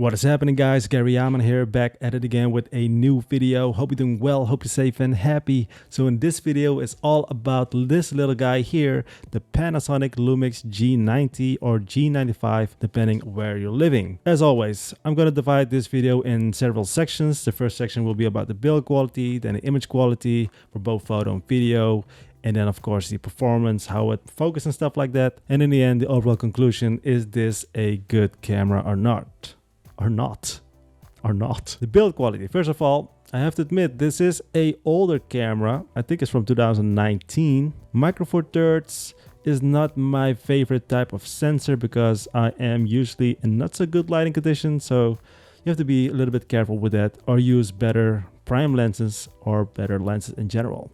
What is happening, guys? Gary Jahman here, back at it again with a new video. Hope you're doing well, hope you're safe and happy. So in this video, it's all about this little guy here, the Panasonic Lumix G90 or G95, depending where you're living. As always, I'm going to divide this video in several sections. The first section will be about the build quality, then the image quality for both photo and video, and then of course the performance, how it focuses and stuff like that. And in the end, the overall conclusion, is this a good camera or not? Or not. The build quality. First of all, I have to admit, this is a older camera. I think it's from 2019. Micro Four Thirds is not my favorite type of sensor because I am usually in not so good lighting conditions. So you have to be a little bit careful with that, or use better prime lenses or better lenses in general.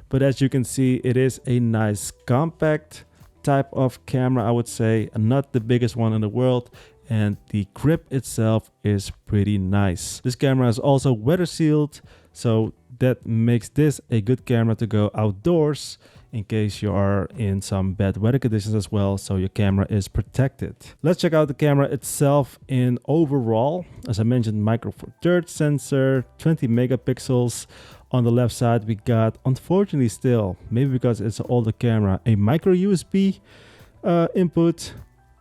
But as you can see, it is a nice compact type of camera, I would say, and not the biggest one in the world. And the grip itself is pretty nice. This camera is also weather sealed, so that makes this a good camera to go outdoors in case you are in some bad weather conditions as well, so your camera is protected. Let's check out the camera itself in overall. As I mentioned, Micro Four Thirds sensor, 20 megapixels. On the left side we got, unfortunately still, maybe because it's an older camera, a micro USB input.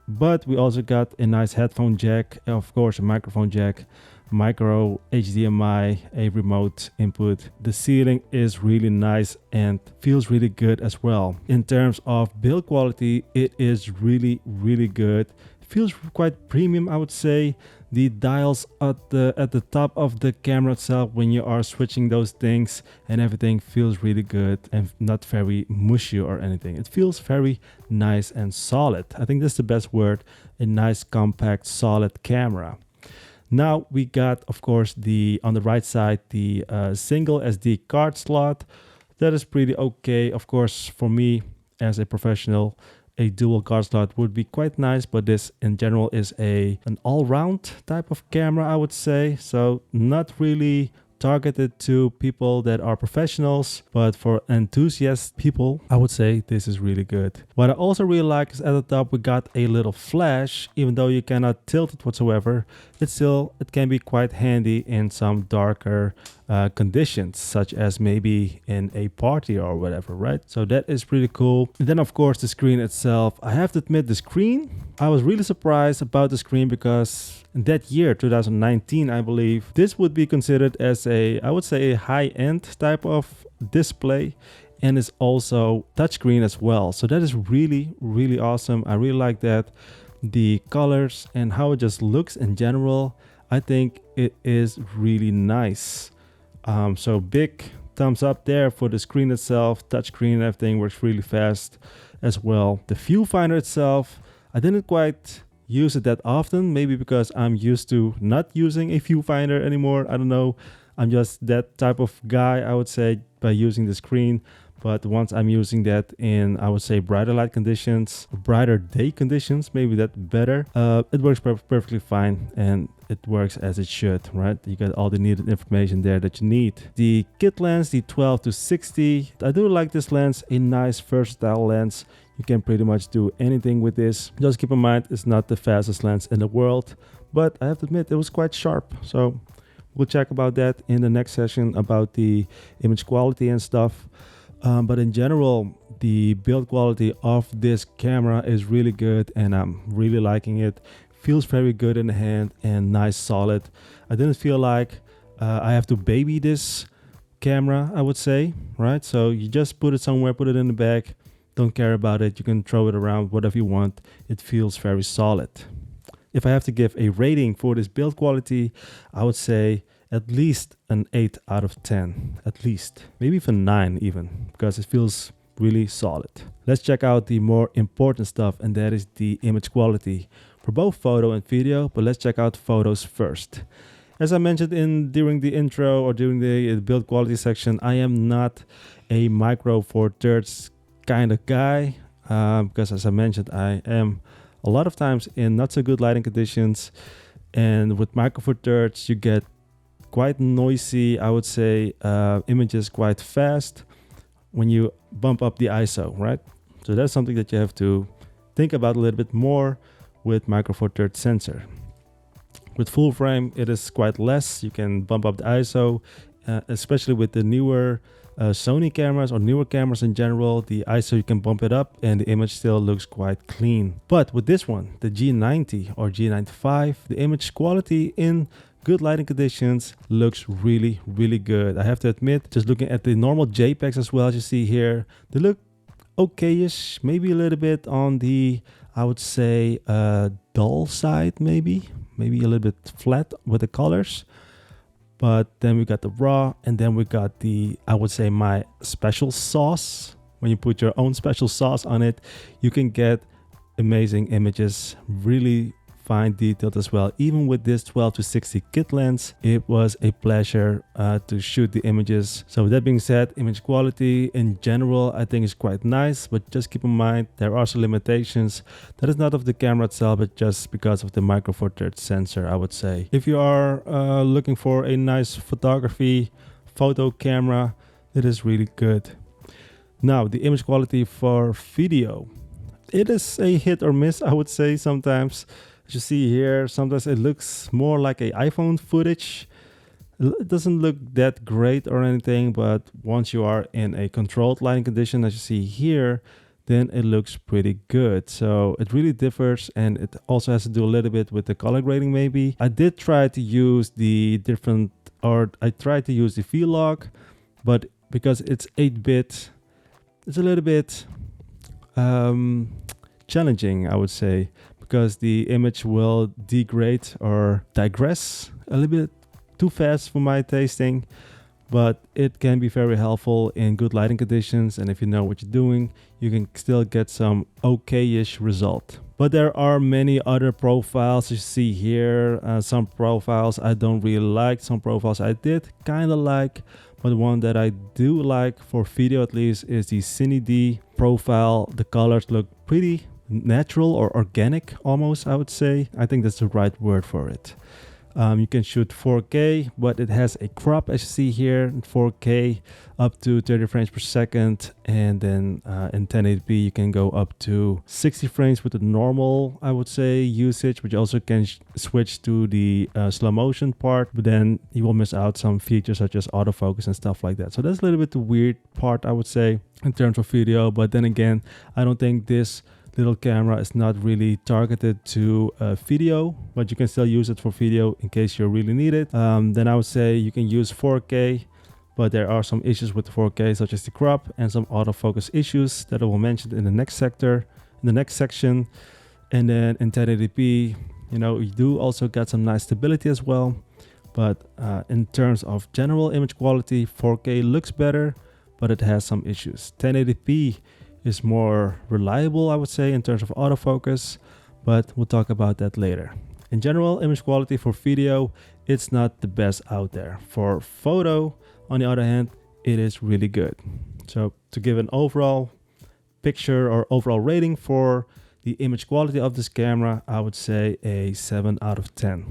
But we also got a nice headphone jack, of course a microphone jack, micro HDMI, a remote input. The sealing is really nice and feels really good as well. In terms of build quality, it is really good. It feels quite premium, I would say. The dials at the top of the camera itself, when you are switching those things, and everything feels really good and not very mushy or anything. It feels very nice and solid. I think that's the best word. A nice, compact, solid camera. Now we got, of course, on the right side, the single SD card slot. That is pretty okay. Of course, for me as a professional, a dual card slot would be quite nice, but this in general is an all-round type of camera, I would say. So not really targeted to people that are professionals, but for enthusiast people, I would say this is really good. What I also really like is at the top we got a little flash. Even though you cannot tilt it whatsoever, it can be quite handy in some darker conditions, such as maybe in a party or whatever, right? So that is pretty cool. And then of course the screen itself. I have to admit, the screen, I was really surprised about the screen because in that year, 2019, I believe, this would be considered as I would say a high-end type of display, and it's also touchscreen as well. So that is really awesome. I really like that. The colors and how it just looks in general, I think it is really nice. So big thumbs up there for the screen itself. Touchscreen and everything works really fast as well. The viewfinder itself, I didn't quite use it that often, maybe because I'm used to not using a viewfinder anymore. I don't know. I'm just that type of guy, I would say, by using the screen. But once I'm using that in, I would say, brighter light conditions, brighter day conditions, maybe that's better. It works perfectly fine, and it works as it should, right? You got all the needed information there that you need. The kit lens, the 12-60, I do like this lens, a nice versatile lens. You can pretty much do anything with this. Just keep in mind, it's not the fastest lens in the world, but I have to admit it was quite sharp. So we'll check about that in the next session about the image quality and stuff. But in general, the build quality of this camera is really good, and I'm really liking it. Feels very good in the hand and nice, solid. I didn't feel like I have to baby this camera, I would say, right? So you just put it somewhere, put it in the bag. Don't care about it. You can throw it around, whatever you want. It feels very solid. If I have to give a rating for this build quality, I would say at least an 8 out of 10. At least. Maybe even 9 even, because it feels really solid. Let's check out the more important stuff, and that is the image quality for both photo and video. But let's check out photos first. As I mentioned during the intro or during the build quality section, I am not a Micro Four Thirds kind of guy, because as I mentioned, I am a lot of times in not so good lighting conditions, and with Micro Four Thirds you get quite noisy, I would say, images quite fast when you bump up the ISO, right? So that's something that you have to think about a little bit more with Micro Four Thirds sensor. With full frame, it is quite less. You can bump up the ISO, especially with the newer Sony cameras or newer cameras in general. The ISO, you can bump it up and the image still looks quite clean. But with this one, the G90 or G95, the image quality in good lighting conditions looks really, really good. I have to admit, just looking at the normal JPEGs as well, as you see here, they look okayish, maybe a little bit on the, I would say, dull side, maybe a little bit flat with the colors. But then we got the raw, and then we got the, I would say, my special sauce. When you put your own special sauce on it, you can get amazing images, really fine detailed as well. Even with this 12-60 kit lens, it was a pleasure to shoot the images. So with that being said, image quality in general I think is quite nice, but just keep in mind there are some limitations. That is not of the camera itself, but just because of the micro four thirds sensor, I would say. If you are looking for a nice photography photo camera, it is really good. Now the image quality for video, it is a hit or miss, I would say. Sometimes, as you see here, sometimes it looks more like a iPhone footage. It doesn't look that great or anything, but once you are in a controlled lighting condition, as you see here, then it looks pretty good. So it really differs, and it also has to do a little bit with the color grading maybe. I did try to use the V-Log, but because it's 8-bit, it's a little bit challenging, I would say, because the image will degrade or digress a little bit too fast for my tasting. But it can be very helpful in good lighting conditions, and if you know what you're doing, you can still get some okayish result. But there are many other profiles you see here. Some profiles I don't really like, some profiles I did kind of like, but one that I do like for video at least is the Cine D profile. The colors look pretty natural or organic almost, I would say. I think that's the right word for it. You can shoot 4K, but it has a crop, as you see here, 4K up to 30 frames per second, and then in 1080p you can go up to 60 frames with the normal, I would say, usage, but you also can switch to the slow motion part, but then you will miss out some features such as autofocus and stuff like that. So that's a little bit the weird part, I would say, in terms of video. But then again, I don't think this little camera is not really targeted to video, but you can still use it for video in case you really need it. Then I would say you can use 4K, but there are some issues with 4K, such as the crop and some autofocus issues that I will mention in the next section. And then in 1080p, you know, you do also get some nice stability as well. But in terms of general image quality, 4K looks better, but it has some issues. 1080p is more reliable, I would say, in terms of autofocus, but we'll talk about that later. In general, image quality for video, it's not the best out there. For photo, on the other hand, it is really good. So to give an overall picture or overall rating for the image quality of this camera, I would say a 7 out of 10.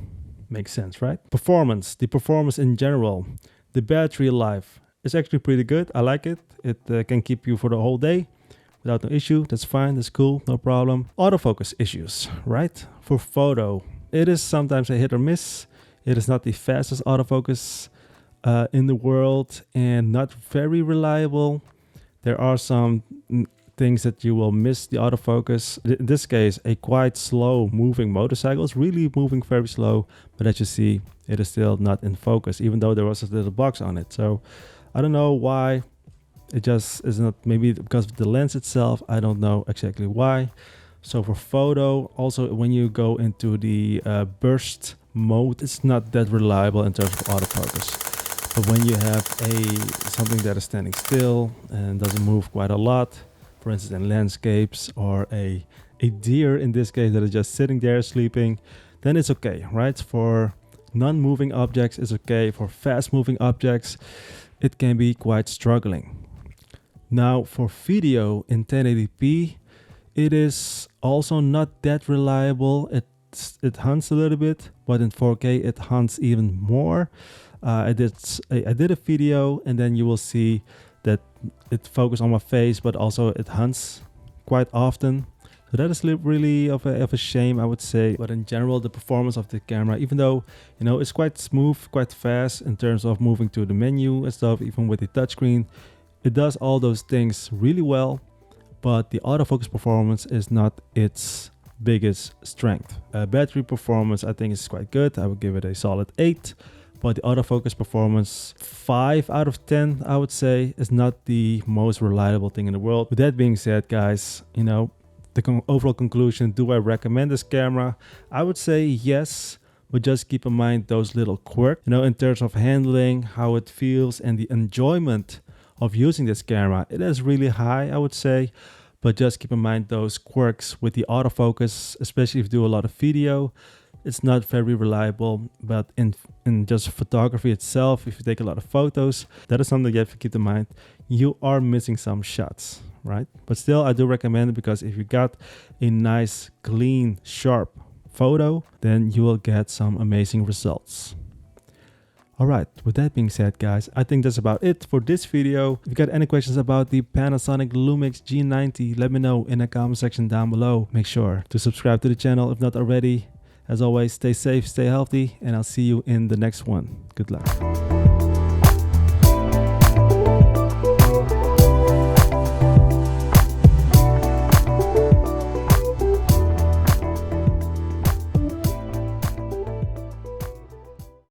Makes sense, right? Performance, the performance in general, the battery life is actually pretty good. I like it. It can keep you for the whole day without no issue. That's fine, that's cool, no problem. Autofocus issues, right? For photo, it is sometimes a hit or miss. It is not the fastest autofocus in the world and not very reliable. There are some things that you will miss the autofocus. In this case, a quite slow moving motorcycle. It's really moving very slow, but as you see, it is still not in focus, even though there was a little box on it. So I don't know why. It just is not, maybe because of the lens itself. I don't know exactly why. So for photo, also when you go into the burst mode, it's not that reliable in terms of autofocus. But when you have something that is standing still and doesn't move quite a lot, for instance in landscapes, or a deer in this case that is just sitting there sleeping, then it's okay, right? For non-moving objects, it's okay. For fast-moving objects, it can be quite struggling. Now for video in 1080p, it is also not that reliable. It hunts a little bit, but in 4K it hunts even more. I did a video, and then you will see that it focuses on my face, but also it hunts quite often. So that is really of a shame, I would say. But in general, the performance of the camera, even though, you know, it's quite smooth, quite fast in terms of moving to the menu and stuff, even with the touchscreen, it does all those things really well. But the autofocus performance is not its biggest strength. Battery performance, I think, is quite good. I would give it a solid 8. But the autofocus performance, 5 out of 10, I would say, is not the most reliable thing in the world. With that being said, guys, you know, the overall conclusion, do I recommend this camera? I would say yes, but just keep in mind those little quirks, you know, in terms of handling, how it feels, and the enjoyment of using this camera. It is really high, I would say, but just keep in mind those quirks with the autofocus, especially if you do a lot of video. It's not very reliable, but in just photography itself, if you take a lot of photos, that is something you have to keep in mind. You are missing some shots, right? But still, I do recommend it because if you got a nice, clean, sharp photo, then you will get some amazing results. All right, with that being said, guys, I think that's about it for this video. If you got any questions about the Panasonic Lumix G90, let me know in the comment section down below. Make sure to subscribe to the channel if not already. As always, stay safe, stay healthy, and I'll see you in the next one. Good luck.